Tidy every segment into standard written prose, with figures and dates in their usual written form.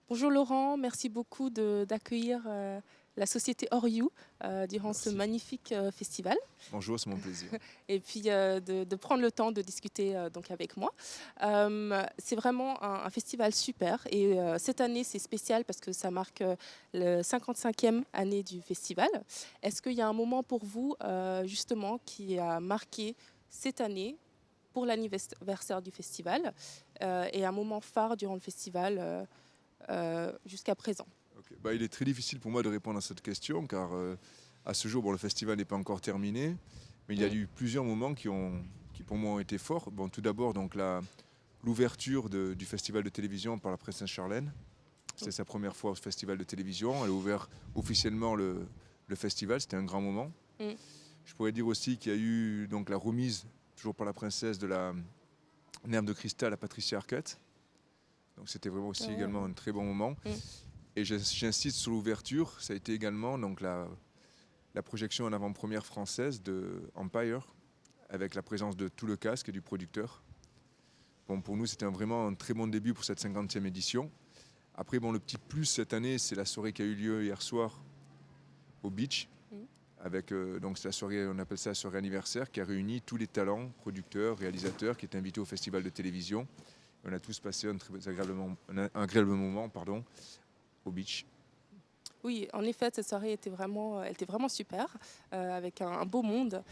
Bonjour Laurent, merci beaucoup d'accueillir la société Oriou durant ce Merci. magnifique festival Bonjour, c'est mon plaisir. et puis de prendre le temps de discuter donc avec moi. C'est vraiment un festival super et cette année c'est spécial parce que ça marque le 55e année du festival. Est-ce qu'il y a un moment pour vous justement qui a marqué cette année pour l'anniversaire du festival et un moment phare durant le festival jusqu'à présent? Ok. Il est très difficile pour moi de répondre à cette question car à ce jour, bon, le festival n'est pas encore terminé, mais il y a Mm. eu plusieurs moments qui pour moi ont été forts. Bon, tout d'abord, donc l'ouverture du festival de télévision par la princesse Charlène. C'était sa première fois au festival de télévision. Elle a ouvert officiellement le festival. C'était un grand moment. Mm. Je pourrais dire aussi qu'il y a eu donc la remise, toujours par la princesse, de la Nerve de cristal à Patricia Arquette. Donc c'était vraiment Ah aussi ouais. également un très bon moment. Mm. Et j'insiste sur l'ouverture, ça a été également donc la projection en avant-première française de Empire, avec la présence de tout le casque et du producteur. Bon, pour nous, c'était vraiment un très bon début pour cette 50e édition. Après, bon, le petit plus cette année, c'est la soirée qui a eu lieu hier soir au Beach, Mm. avec donc c'est la soirée, on appelle ça la soirée anniversaire, qui a réuni tous les talents, producteurs, réalisateurs qui étaient invités au festival de télévision. On a tous passé un très un agréable moment, pardon, au Beach. Oui, en effet, cette soirée était elle était vraiment super, avec un beau monde.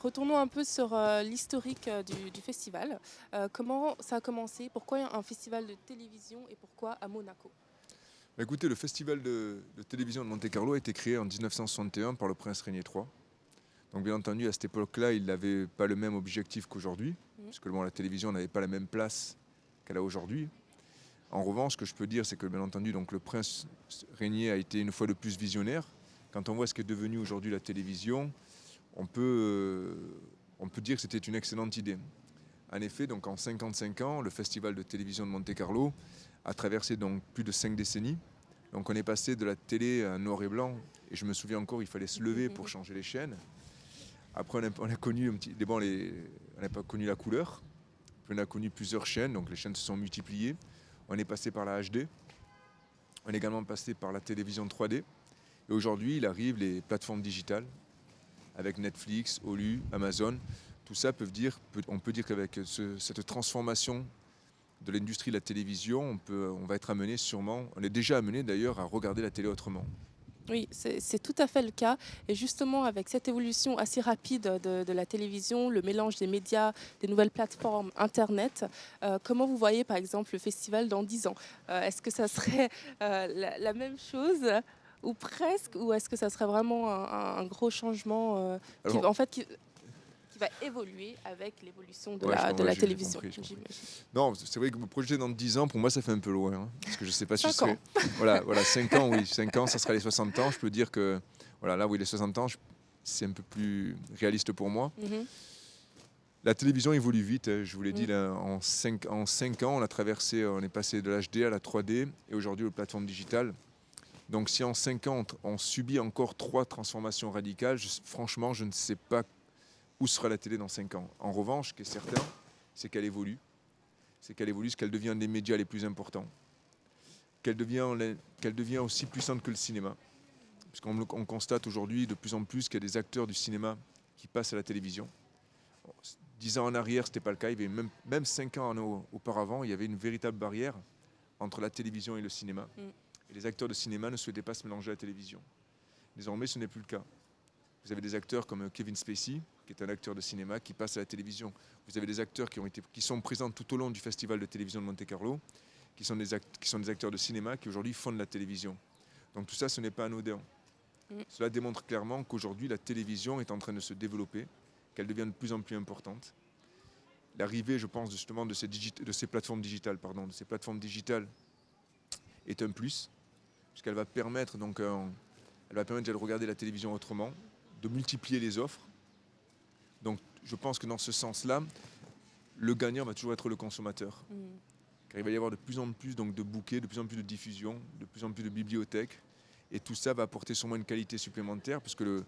Retournons un peu sur l'historique du festival. Comment ça a commencé? Pourquoi un festival de télévision et pourquoi à Monaco? Écoutez, le festival de télévision de Monte-Carlo a été créé en 1961 par le prince Régnier III. Donc bien entendu, à cette époque-là, il n'avait pas le même objectif qu'aujourd'hui, Mm. puisque bon, la télévision n'avait pas la même place qu'elle a aujourd'hui. En revanche, ce que je peux dire, c'est que bien entendu, donc, le prince Régnier a été une fois de plus visionnaire. Quand on voit ce qu'est devenu aujourd'hui la télévision, on peut dire que c'était une excellente idée. En effet, donc en 55 ans, le festival de télévision de Monte-Carlo a traversé donc plus de 5 décennies. Donc on est passé de la télé à noir et blanc, et je me souviens encore, il fallait se lever pour changer les chaînes. Après, on a connu un petit, on n'a pas connu la couleur. Puis on a connu plusieurs chaînes, donc les chaînes se sont multipliées. On est passé par la HD. On est également passé par la télévision 3D. Et aujourd'hui, il arrive les plateformes digitales avec Netflix, Hulu, Amazon. Tout ça on peut dire qu'avec cette transformation de l'industrie de la télévision, on va être amené sûrement, on est déjà amené d'ailleurs à regarder la télé autrement. Oui, c'est tout à fait le cas. Et justement, avec cette évolution assez rapide de la télévision, le mélange des médias, des nouvelles plateformes, Internet, comment vous voyez par exemple le festival dans 10 ans? Est-ce que ça serait la même chose ou presque, ou est-ce que ça serait vraiment un gros changement Alors, en fait, qui va évoluer avec l'évolution ouais, de ouais, la j'ai télévision, compris, j'ai compris. j'imagine. Non, c'est vrai que me projeter dans 10 ans, pour moi, ça fait un peu loin. Hein, parce que je ne sais pas si je 5 ans. serai. Voilà, 5 ans, oui. 5 ans, ça sera les 60 ans. Je peux dire que, voilà, là où il est 60 ans, c'est un peu plus réaliste pour moi. Mhm. La télévision évolue vite. Hein, je vous l'ai dit, Mm. là, en 5 ans, on est passé de l'HD à la 3D et aujourd'hui aux plateformes digitales. Donc si en 5 ans, on subit encore 3 transformations radicales, franchement, je ne sais pas où sera la télé dans 5 ans. En revanche, ce qui est certain, c'est qu'elle évolue. C'est qu'elle évolue, qu'elle devient un des médias les plus importants. Qu'elle devient aussi puissante que le cinéma. Puisqu'on constate aujourd'hui de plus en plus qu'il y a des acteurs du cinéma qui passent à la télévision. 10 ans en arrière, ce n'était pas le cas. Il y avait même 5 ans auparavant, il y avait une véritable barrière entre la télévision et le cinéma. Mm. Et les acteurs de cinéma ne souhaitaient pas se mélanger à la télévision. Désormais, ce n'est plus le cas. Vous avez des acteurs comme Kevin Spacey, qui est un acteur de cinéma, qui passe à la télévision. Vous avez des acteurs qui sont présents tout au long du festival de télévision de Monte-Carlo, qui sont des acteurs de cinéma qui aujourd'hui font de la télévision. Donc tout ça, ce n'est pas anodin. Mm. Cela démontre clairement qu'aujourd'hui, la télévision est en train de se développer, qu'elle devient de plus en plus importante. L'arrivée, je pense, justement, de ces plateformes digitales, est un plus, puisqu'elle va permettre de regarder la télévision autrement, de multiplier les offres. Donc je pense que dans ce sens-là, le gagnant va toujours être le consommateur. Mm. Car il va y avoir de plus en plus donc, de bouquets, de plus en plus de diffusion, de plus en plus de bibliothèques. Et tout ça va apporter sûrement une qualité supplémentaire, puisque le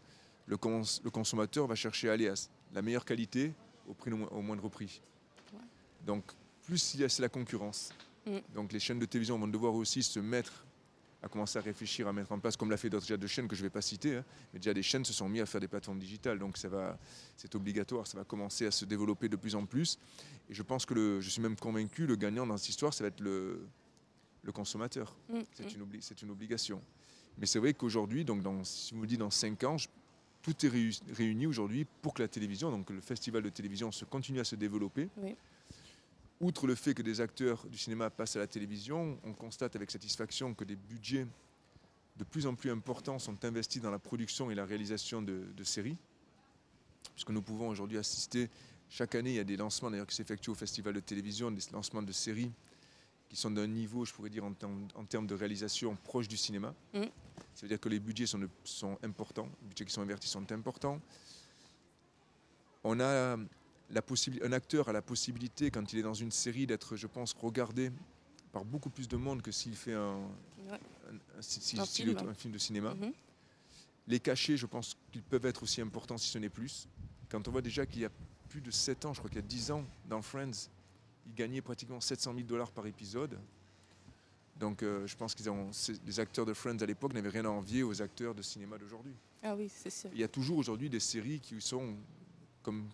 consommateur va chercher à aller à la meilleure qualité au moindre prix. Ouais. Donc plus c'est la concurrence. Donc les chaînes de télévision vont devoir aussi se mettre à commencer à réfléchir, à mettre en place, comme l'a fait déjà deux chaînes que je ne vais pas citer, hein, mais déjà des chaînes se sont mis à faire des plateformes digitales, donc c'est obligatoire, ça va commencer à se développer de plus en plus. Et je pense que je suis même convaincu, le gagnant dans cette histoire, ça va être le consommateur. C'est une obligation. Mais c'est vrai qu'aujourd'hui, donc si vous me dites dans 5 ans, tout est réuni aujourd'hui pour que la télévision, donc le festival de télévision, se continue à se développer. Oui. Outre le fait que des acteurs du cinéma passent à la télévision, on constate avec satisfaction que des budgets de plus en plus importants sont investis dans la production et la réalisation de séries. Puisque nous pouvons aujourd'hui assister, chaque année, il y a des lancements d'ailleurs qui s'effectuent au festival de télévision, des lancements de séries qui sont d'un niveau, je pourrais dire, en termes de réalisation proche du cinéma. Ça veut dire que les budgets sont importants, les budgets qui sont investis sont importants. On a un acteur a la possibilité, quand il est dans une série, d'être, je pense, regardé par beaucoup plus de monde que s'il fait un film de cinéma. Les cachets, je pense qu'ils peuvent être aussi importants, si ce n'est plus. Quand on voit déjà qu'il y a plus de 7 ans, je crois qu'il y a 10 ans, dans Friends, ils gagnaient pratiquement 700 000 $ par épisode. Donc je pense que les acteurs de Friends à l'époque n'avaient rien à envier aux acteurs de cinéma d'aujourd'hui. Ah oui, c'est sûr. Il y a toujours aujourd'hui des séries qui sont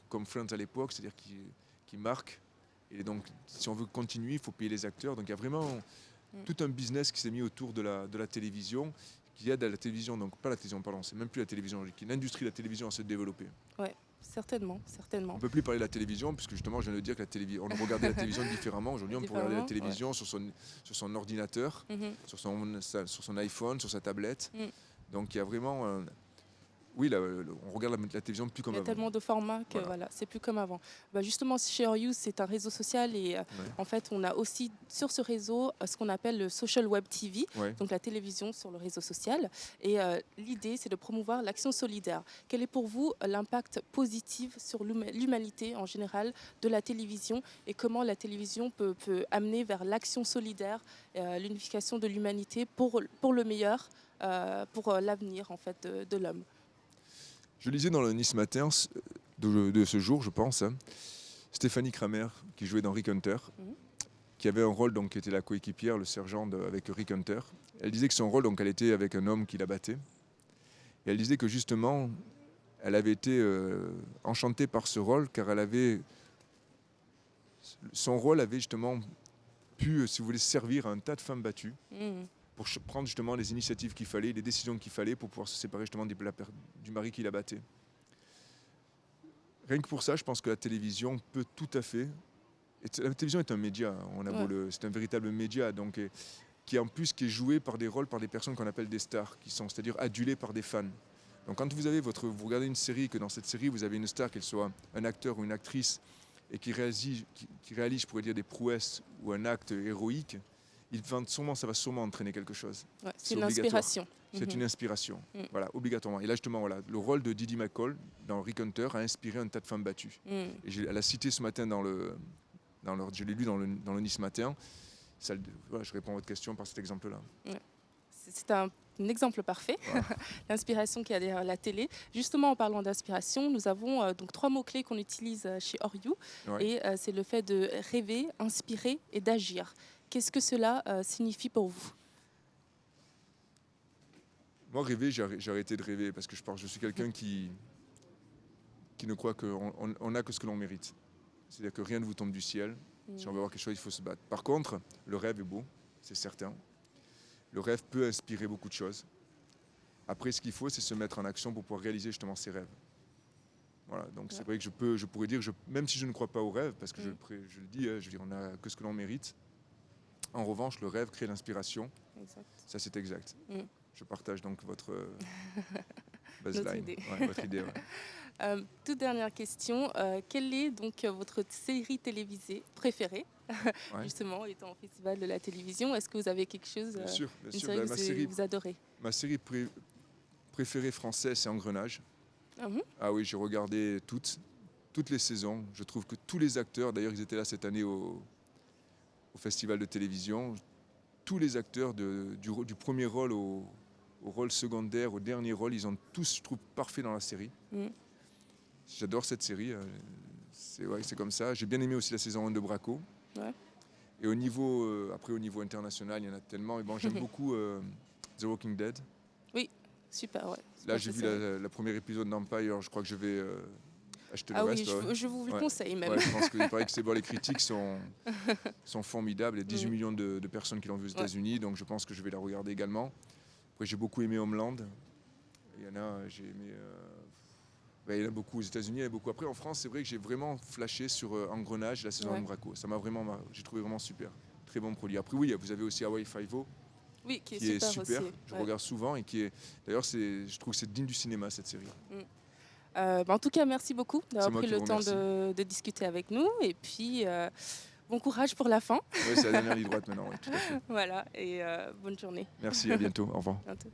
comme Friends à l'époque, c'est-à-dire qui marquent. Et donc, si on veut continuer, il faut payer les acteurs. Donc, il y a vraiment tout un business qui s'est mis autour de la télévision, qui aide à la télévision, donc pas la télévision, pardon, c'est même plus la télévision, qui l'industrie de la télévision à se développer. Oui, certainement. On ne peut plus parler de la télévision, puisque justement, je viens de dire que on regardait la télévision différemment. Aujourd'hui, on peut regarder la télévision sur son ordinateur, sur son iPhone, sur sa tablette. Donc, il y a vraiment... Oui, on regarde la télévision plus comme avant. Il y a tellement de formats que voilà, c'est plus comme avant. Justement, Share You, c'est un réseau social et en fait, on a aussi sur ce réseau ce qu'on appelle le Social Web TV, donc la télévision sur le réseau social. Et l'idée, c'est de promouvoir l'action solidaire. Quel est pour vous l'impact positif sur l'humanité en général de la télévision et comment la télévision peut amener vers l'action solidaire, l'unification de l'humanité pour le meilleur, pour l'avenir en fait de l'homme? Je lisais dans le Nice Matin de ce jour, je pense, hein, Stéphanie Kramer, qui jouait dans Rick Hunter, qui avait un rôle, donc, qui était la coéquipière, le sergent avec Rick Hunter. Elle disait que son rôle, donc, elle était avec un homme qui la battait. Et elle disait que justement, elle avait été enchantée par ce rôle, car son rôle avait justement pu, si vous voulez, servir à un tas de femmes battues. Pour prendre justement les initiatives qu'il fallait, les décisions qu'il fallait pour pouvoir se séparer justement du mari qui la battait. Rien que pour ça, je pense que la télévision peut tout à fait... La télévision est un média, c'est un véritable média, donc, qui est joué par des rôles, par des personnes qu'on appelle des stars, qui sont, c'est-à-dire adulées par des fans. Donc quand vous regardez une série, que dans cette série, vous avez une star, qu'elle soit un acteur ou une actrice, et qui réalise, je pourrais dire, des prouesses ou un acte héroïque, ça va sûrement entraîner quelque chose. C'est une inspiration. C'est une inspiration, voilà, obligatoirement. Et là, justement, voilà, le rôle de Didi McCall dans Rick Hunter a inspiré un tas de femmes battues. Et elle a cité ce matin je l'ai lu dans le Nice Matin. Voilà, je réponds à votre question par cet exemple-là. C'est un exemple parfait, l'inspiration qu'il y a derrière la télé. Justement, en parlant d'inspiration, nous avons donc 3 mots-clés qu'on utilise chez Oriou. Et c'est le fait de rêver, inspirer et d'agir. Qu'est-ce que cela signifie pour vous? Moi, rêver, j'ai arrêté de rêver parce que je suis quelqu'un qui ne croit qu'on n'a que ce que l'on mérite. C'est-à-dire que rien ne vous tombe du ciel. Si on veut avoir quelque chose, il faut se battre. Par contre, le rêve est beau, c'est certain. Le rêve peut inspirer beaucoup de choses. Après, ce qu'il faut, c'est se mettre en action pour pouvoir réaliser justement ses rêves. Voilà, donc c'est vrai que je pourrais dire, même si je ne crois pas au rêve, parce que je le dis, on n'a que ce que l'on mérite. En revanche, le rêve crée l'inspiration. Ça, c'est exact. Je partage donc votre baseline, votre idée. Toute dernière question. Quelle est donc votre série télévisée préférée, justement, étant au Festival de la télévision? Est-ce que vous avez quelque chose, bien sûr. Série que vous adorez? Ma série préférée française, c'est Engrenage. Ah oui, j'ai regardé toutes les saisons. Je trouve que tous les acteurs, d'ailleurs, ils étaient là cette année au festival de télévision, tous les acteurs du premier rôle au rôle secondaire, au dernier rôle, ils ont tous, je trouve, parfait dans la série. J'adore cette série, c'est comme ça. J'ai bien aimé aussi la saison 1 de Braco. Et au niveau, après, au niveau international, il y en a tellement. Et bon, j'aime beaucoup The Walking Dead. Oui, super, ouais. Là, Super j'ai vu série. la première épisode d'Empire. Je crois que je vais acheter le Ah oui, reste. Ouais. je vous le Ouais. conseille même. Ouais, je pense qu'il paraît que c'est bon. Les critiques sont formidables. Il y a 18 millions de personnes qui l'ont vu aux États-Unis. Donc, je pense que je vais la regarder également. Après, j'ai beaucoup aimé Homeland. Il y en a, j'ai aimé. Il y en a beaucoup aux États-Unis, il y en a beaucoup. Après, en France, c'est vrai que j'ai vraiment flashé sur Engrenage, la saison 1 de Braco. Ça m'a vraiment, j'ai trouvé vraiment super. Très bon produit. Après, oui, vous avez aussi Hawaii Five-O, Oui, qui qui est est super. aussi. Je regarde souvent et qui est. D'ailleurs, je trouve que c'est digne du cinéma, cette série. En tout cas, merci beaucoup C'est d'avoir moi pris qui le vous temps remercie. de discuter avec nous. Et puis, bon courage pour la fin. Oui, c'est la dernière ligne droite maintenant, oui, tout à fait. Voilà, et bonne journée. Merci, à bientôt. Au revoir. À bientôt.